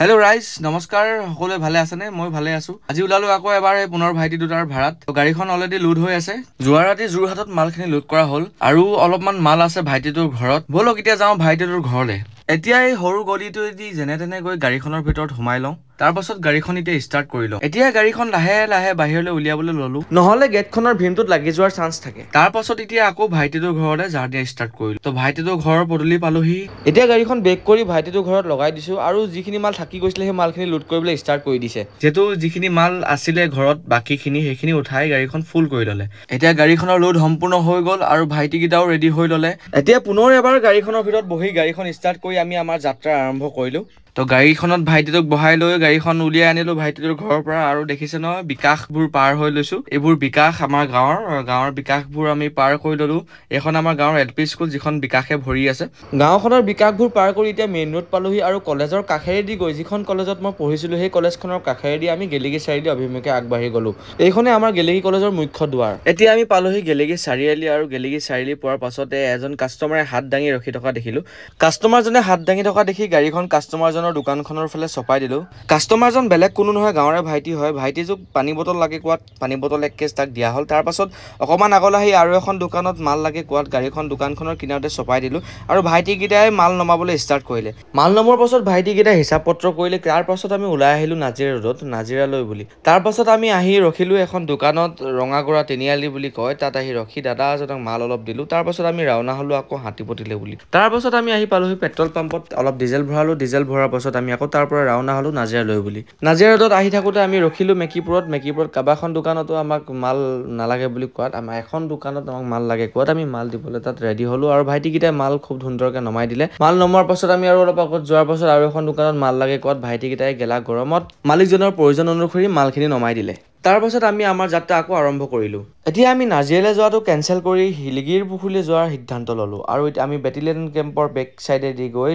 Hello' ৰাইজ নমস্কাৰ সকলোৱে ভালে আছেনে মই ভালে আছো আজি ওলালো আকৌ এবাৰ পুনৰ ভাইটি দুটাৰ ভাড়াত গাড়ীখন অলৰেডি লোড হৈ আছে যোৱা ৰাতি যোৰহাটত মালখিনি লোড কৰা হ'ল আৰু অলপমান মাল আছে ভাইটিটোৰ ঘৰত বলক এতিয়া যাওঁ ভাইটিটোৰ ঘৰলৈ এতিয়া এই সৰু গলিটোৱেদি যেনে তেনে গৈ গাড়ীখনৰ ভিতৰত সোমাই লওঁ তাৰ পাছত গাড়ীখন এতিয়া ষ্টাৰ্ট কৰি লওঁ এতিয়া গাড়ীখন লাহে লাহে বাহিৰলৈ উলিয়াবলৈ ললো নহলে গেটখনৰ ভীমটোত লাগি যোৱাৰ চান্স থাকে তাৰ পাছত এতিয়া আকৌ ভাইটিটোৰ ঘৰলৈ জাৰ্ণি ষ্টাৰ্ট কৰিলো তো ভাইটিটোৰ ঘৰৰ পদূলি পালোহি এতিয়া গাড়ীখন বেক কৰি ভাইটিটোৰ ঘৰত লগাই দিছো আৰু যিখিনি মাল থাকি গৈছিলে সেই মালখিনি লোড কৰিবলৈ ষ্টাৰ্ট কৰি দিছে যেহেতু যিখিনি মাল আছিলে ঘৰত বাকীখিনি সেইখিনি উঠাই গাড়ীখন ফুল কৰি ললে এতিয়া গাড়ীখনৰ লোড সম্পূৰ্ণ হৈ গ'ল আৰু ভাইটিকেইটাও ৰেডি হৈ ললে এতিয়া পুনৰ এবাৰ গাড়ীখনৰ ভিতৰত বহি গাড়ীখন ষ্টাৰ্ট কৰি আমি আমাৰ যাত্ৰা আৰম্ভ কৰিলো তো গাড়ীখনত ভাইটিটোক বহাই লৈ গাড়ীখন উলিয়াই আনিলো ভাইটিটোৰ ঘৰৰ পৰা আৰু দেখিছে নহয় বিকাশবোৰ পাৰ হৈ লৈছো এইবোৰ বিকাশ আমাৰ গাঁৱৰ বিকাশবোৰ আমি পাৰ কৰি ললো এখন আমাৰ গাঁৱৰ এলপি স্কুল যিখন বিকাশে ভৰি আছে গাঁওখনৰ বিকাশবোৰ পাৰ কৰি এতিয়া মেইন ৰোড পালোহি আৰু কলেজৰ কাষেৰেদি গৈ যিখন কলেজত মই পঢ়িছিলো সেই কলেজখনৰ কাষেৰেদি আমি গেলেকী চাৰিআলি অভিমুখে আগবাঢ়ি গলো এইখনে আমাৰ গেলেকী কলেজৰ মুখ্য দুৱাৰ এতিয়া আমি পালোহি গেলেকী চাৰিআলি আৰু গেলেকী চাৰিআলি পোৱাৰ পাছতে এজন কাষ্টমাৰে হাত দাঙি ৰখি থকা দেখিলো কাষ্টমাৰজনে হাত দাঙি থকা দেখি গাড়ীখন কাষ্টমাৰজনৰ দোকানখনৰ ফালে চপাই দিলো কাষ্টমাৰজন বেলেগ কোনো নহয় গাঁৱৰে ভাইটি হয় ভাইটিজোক পানী বটল লাগে কোৱাত পানী বটল এক কেছ তাক দিয়া হ'ল তাৰ পাছত অকমান আগলৈ আহি আৰু এখন দোকানত মাল লাগে কোৱাত গাড়ীখন দোকানখনৰ কিনাৰতে চপাই দিলো আৰু ভাইটিকেইটাই মাল নমাবলৈ ষ্টাৰ্ট কৰিলে মাল নমোৱাৰ পাছত ভাইটিকেইটাই হিচাপ পত্ৰ কৰিলে তাৰ পাছত আমি ওলাই আহিলো নাজিৰা ৰোডত নাজিৰালৈ বুলি তাৰ পাছত আমি আহি ৰখিলো এখন দোকানত ৰঙাগড়া তিনিআলি বুলি কয় তাত আহি ৰখি দাদা এজনক মাল অলপ দিলো তাৰ পাছত আমি ৰাওনা হলো আকৌ হাতীপতিলে বুলি তাৰ পাছত আমি আহি পালোহি পেট্ৰল পাম্পত অলপ ডিজেল ভৰালো ডিজেল ভৰাৰ পাছত আমি আকৌ তাৰ পৰা ৰাওনা হলো নাজিৰালৈ বুলি নাজিৰা ৰোডত আহি থাকোতে আমি ৰখিলো মেকিপুৰত কাৰোবাৰ এখন দোকানতো আমাক মাল নালাগে বুলি কোৱাত আমাৰ এখন দোকানত আমাক মাল লাগে কোৱাত আমি মাল দিবলৈ তাত ৰেডি হলো আৰু ভাইটিকেইটাই মাল খুব সুন্দৰকৈ নমাই দিলে মাল নমোৱাৰ পাছত আমি আৰু অলপ আগত যোৱাৰ পাছত আৰু এখন দোকানত মাল লাগে কোৱাত ভাইটিকেইটাই গেলা গৰমত মালিকজনৰ প্ৰয়োজন অনুসৰি মালখিনি নমাই দিলে তাৰ পাছত আমি আমাৰ যাত্ৰা আকৌ আৰম্ভ কৰিলো এতিয়া আমি নাজিৰালৈ যোৱাটো কেনচেল কৰি লিগিৰ পুখুৰীলৈ যোৱাৰ সিদ্ধান্ত ললো আৰু এতিয়া আমি বেটেলিয়ন কেম্পৰ বেক চাইডেদি গৈ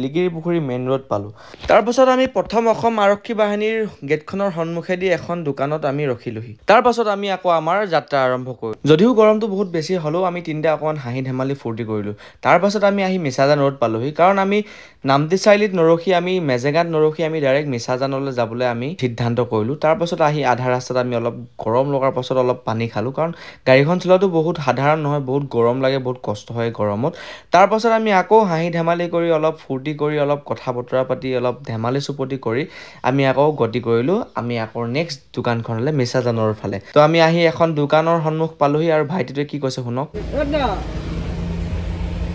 লিগিৰ পুখুৰী মেইন ৰোড পালো তাৰ পাছত আমি প্ৰথম অসম আৰক্ষী বাহিনীৰ গেটখনৰ সন্মুখেদি এখন দোকানত আমি ৰখিলোহি তাৰ পাছত আমি আকৌ আমাৰ যাত্ৰা আৰম্ভ কৰিলো যদিও গৰমটো বহুত বেছি হ'লেও আমি তিনিটা অকণমান হাঁহি ধেমালি ফূৰ্তি কৰিলো তাৰ পাছত আমি আহি মিছাজান ৰোড পালোহি কাৰণ আমি নামটি চাৰিআলিত নৰখি আমি মেজেঙাত নৰখি আমি ডাইৰেক্ট মিছাজানলৈ যাবলৈ আমি সিদ্ধান্ত কৰিলো তাৰ পাছত আহি আধা ৰাস্তাত আমি অলপ গৰম লগাৰ পাছত অলপ পানী খালো কাৰণ গাড়ীখন চলোৱাটো বহুত সাধাৰণ নহয় বহুত গৰম লাগে বহুত কষ্ট হয় গৰমত তাৰ পাছত আমি আকৌ হাঁহি ধেমালি কৰি অলপ ফূৰ্তি কৰি অলপ কথা বতৰা পাতি অলপ ধেমালি চুপতি কৰি আমি আকৌ গতি কৰিলো আমি আকৌ নেক্সট দোকানখনলৈ মিছাজানৰ ফালে তো আমি আহি এখন দোকানৰ সন্মুখ পালোহি আৰু ভাইটিটোৱে কি কৈছে শুনক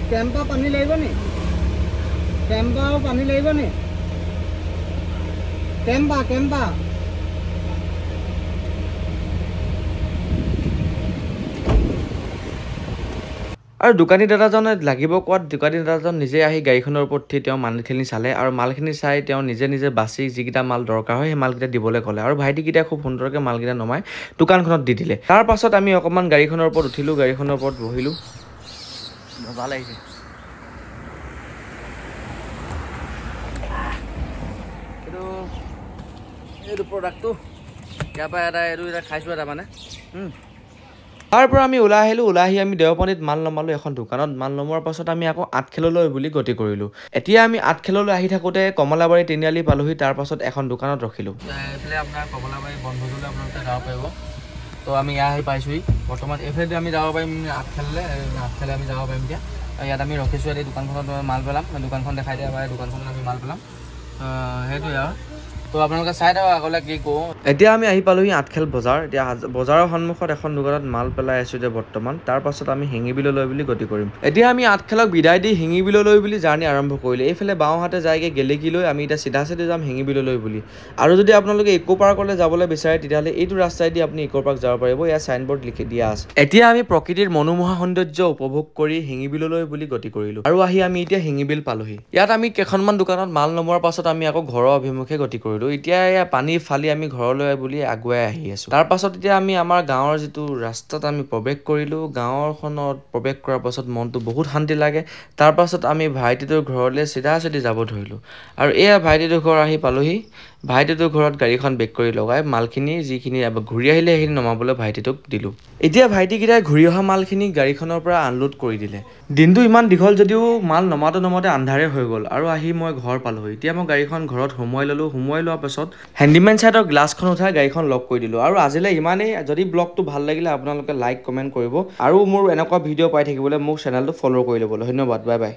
কেম্পা পানী লাগিব নি কেম্পা পানী লাগিব নি কেম্পা আৰু দোকানী দাদাজনে লাগিব কোৱাত দোকানী দাদাজন নিজে আহি গাড়ীখনৰ ওপৰত উঠি তেওঁ মালখিনি চালে আৰু মালখিনি চাই তেওঁ নিজে বাছি যিকেইটা মাল দৰকাৰ হয় সেই মালকেইটা দিবলৈ ক'লে আৰু ভাইটিকেইটাই খুব সুন্দৰকৈ মালকেইটা নমাই দোকানখনত দি দিলে তাৰ পাছত আমি অকণমান গাড়ীখনৰ ওপৰত উঠিলোঁ গাড়ীখনৰ ওপৰত বহিলোঁ মজা লাগিছে এইটো প্ৰডাক্টটো ইয়াৰ পৰা এটা খাইছোঁ এটা মানে তাৰ পৰা আমি ওলাই আহিলোঁ ওলাই আহি আমি দেওপানীত মাল নমালোঁ এখন দোকানত মাল নমোৱাৰ পাছত আমি আকৌ আঠখেললৈ বুলি গতি কৰিলোঁ এতিয়া আমি আঠখেললৈ আহি থাকোঁতে কমলাবাৰী তিনিআলি পালোহি তাৰ পাছত এখন দোকানত ৰখিলোঁ এইফালে আপোনাৰ কমলাবাৰী বনভোজলৈ আপোনালোকে যাব পাৰিব তো আমি ইয়াত আহি পাইছোঁহি বৰ্তমান এইফালে আমি যাব পাৰিম আঠখেললৈ আমি যাব পাৰিম এতিয়া ইয়াত আমি ৰখিছোঁ এই দোকানখনত মাল পেলাম দোকানখন দেখাই দিয়া বা দোকানখনত আমি মাল পেলাম সেইটোৱে আৰু তো আপোনালোকে চাই থাকক আগলৈ কি কওঁ এতিয়া আমি আহি পালোহি আঠখেল বজাৰ এতিয়া বজাৰৰ সন্মুখত এখন দোকানত মাল পেলাই আছোঁ যে বৰ্তমান তাৰ পাছত আমি শিঙিবিললৈ বুলি গতি কৰিম এতিয়া আমি আঠখেলক বিদায় দি শিঙিবিললৈ বুলি জাৰ্ণি আৰম্ভ কৰিলোঁ এইফালে বাওঁহাতে যায়গৈ গেলেকীলৈ আমি এতিয়া চিধা যাম শিঙিবিললৈ বুলি আৰু যদি আপোনালোকে ইকো পাৰ্কলৈ যাবলৈ বিচাৰে তেতিয়াহ'লে এইটো ৰাস্তাইদি আপুনি ইকো পাৰ্ক যাব পাৰিব ইয়াৰ চাইনবোৰ্ড লিখি দিয়া আছে এতিয়া আমি প্ৰকৃতিৰ মনোমোহা সৌন্দৰ্য উপভোগ কৰি শিঙিবিললৈ বুলি গতি কৰিলোঁ আৰু আহি আমি এতিয়া শিঙিবিল পালোহি ইয়াত আমি কেইখনমান দোকানত মাল নমোৱাৰ পাছত আমি আকৌ ঘৰৰ অভিমুখে গতি কৰিলোঁ এতিয়া পানী ফালি আমি ঘৰলৈ বুলি আগুৱাই আহি আছোঁ তাৰ পাছত এতিয়া আমি আমাৰ গাঁৱৰ যিটো ৰাস্তাত আমি প্ৰৱেশ কৰিলোঁ গাঁৱৰখনত প্ৰৱেশ কৰাৰ পাছত মনটো বহুত শান্তি লাগে তাৰ পাছত আমি ভাইটিটোৰ ঘৰলৈ চিধা যাব ধৰিলোঁ আৰু এয়া ভাইটিটোৰ ঘৰ আহি পালোহি ভাইটিটোৰ ঘৰত গাড়ীখন বেক কৰি লগাই মালখিনি যিখিনি ঘূৰি আহিলে সেইখিনি নমাবলৈ ভাইটিটোক দিলোঁ। এতিয়া ভাইটিকেইটাই ঘূৰি অহা মালখিনি গাড়ীখনৰ পৰা আনলোড কৰি দিলে। দিনটো ইমান দীঘল যদিও মাল নমাওঁতে আন্ধাৰে হৈ গ'ল আৰু আহি মই ঘৰ পালোহি। এতিয়া মই গাড়ীখন ঘৰত সোমোৱাই ল'লোঁ। সোমোৱাই লোৱাৰ পাছত হেণ্ডিমেন ছাইডৰ গ্লাছখন উঠাই গাড়ীখন লক কৰি দিলোঁ। আৰু আজিলৈ ইমানেই। যদি ব্লগটো ভাল লাগিলে আপোনালোকে লাইক কমেণ্ট কৰিব আৰু মোৰ এনেকুৱা ভিডিঅ' পাই থাকিবলৈ মোক চেনেলটো ফ'ল' কৰি ল'বলৈ। ধন্যবাদ, বাই বাই।